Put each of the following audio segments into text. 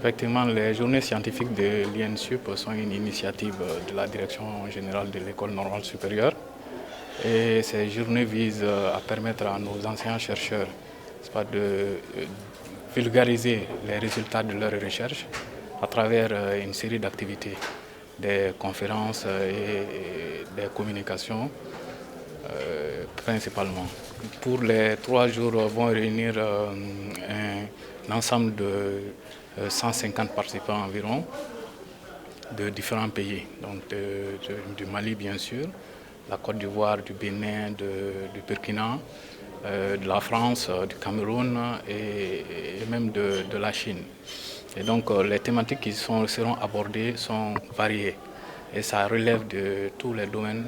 Effectivement, les journées scientifiques de l'INSUP sont une initiative de la Direction générale de l'École normale supérieure. Et ces journées visent à permettre à nos anciens chercheurs de vulgariser les résultats de leurs recherches à travers une série d'activités, des conférences et des communications principalement. Pour les 3 jours, vont réunir un ensemble de 150 participants environ de différents pays, donc du Mali bien sûr, la Côte d'Ivoire, du Bénin, du Burkina, de la France, du Cameroun et même de la Chine. Et donc les thématiques qui seront abordées sont variées et ça relève de tous les domaines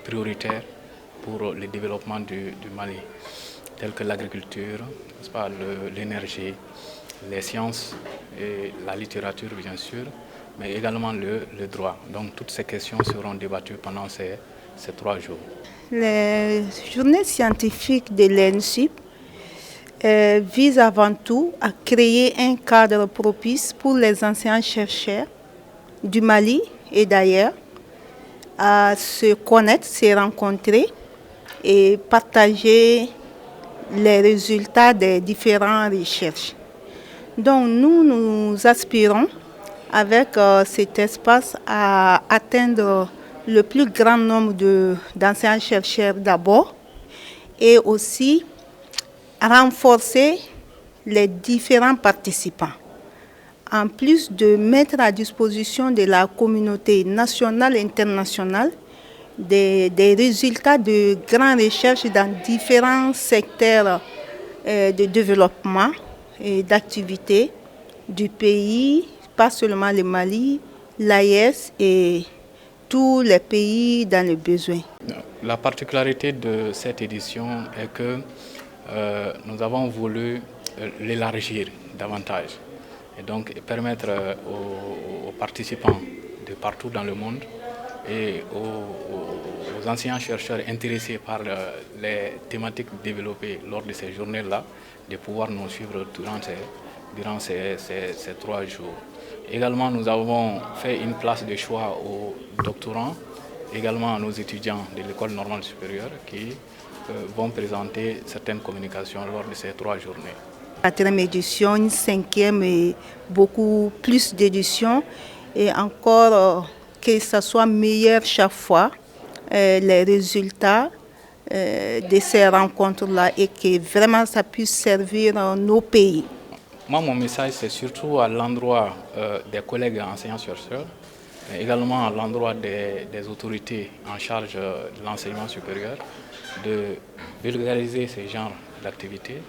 prioritaires pour le développement du Mali, tels que l'agriculture, l'énergie, les sciences et la littérature bien sûr, mais également le droit. Donc toutes ces questions seront débattues pendant ces 3 jours. Les journées scientifiques de l'INSUP visent avant tout à créer un cadre propice pour les anciens chercheurs du Mali et d'ailleurs à se connaître, se rencontrer et partager les résultats des différentes recherches. Donc nous aspirons avec cet espace à atteindre le plus grand nombre d'anciens chercheurs d'abord et aussi renforcer les différents participants. En plus de mettre à disposition de la communauté nationale et internationale des résultats de grandes recherches dans différents secteurs de développement et d'activité du pays, pas seulement le Mali, l'AES et tous les pays dans le besoin. La particularité de cette édition est que nous avons voulu l'élargir davantage et donc permettre aux participants de partout dans le monde et aux anciens chercheurs intéressés par les thématiques développées lors de ces journées-là de pouvoir nous suivre durant ces 3 jours. Également, nous avons fait une place de choix aux doctorants, également à nos étudiants de l'école normale supérieure qui vont présenter certaines communications lors de ces 3 journées. La 4e édition, une 5e et beaucoup plus d'éditions et encore que ça soit meilleur chaque fois, les résultats de ces rencontres-là et que vraiment ça puisse servir nos pays. Moi, mon message, c'est surtout à l'endroit des collègues enseignants-chercheurs, mais également à l'endroit des autorités en charge de l'enseignement supérieur, de vulgariser ces genres d'activités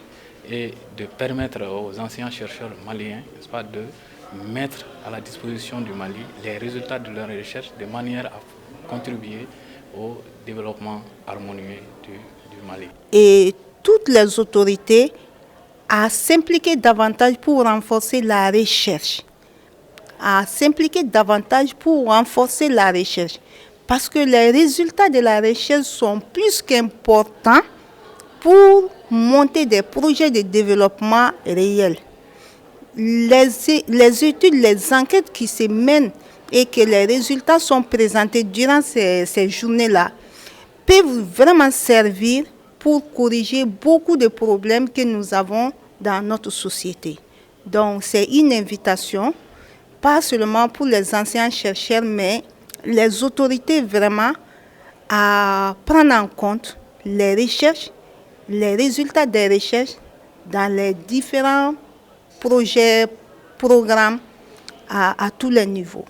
et de permettre aux enseignants-chercheurs maliens de mettre à la disposition du Mali les résultats de leurs recherches de manière à contribuer au développement harmonieux du Mali. Et toutes les autorités à s'impliquer davantage pour renforcer la recherche. Parce que les résultats de la recherche sont plus qu'importants pour monter des projets de développement réels. Les études, les enquêtes qui se mènent et que les résultats sont présentés durant ces journées-là peuvent vraiment servir pour corriger beaucoup de problèmes que nous avons dans notre société. Donc c'est une invitation, pas seulement pour les anciens chercheurs, mais les autorités vraiment à prendre en compte les recherches, les résultats des recherches dans les différents projets, programmes à tous les niveaux.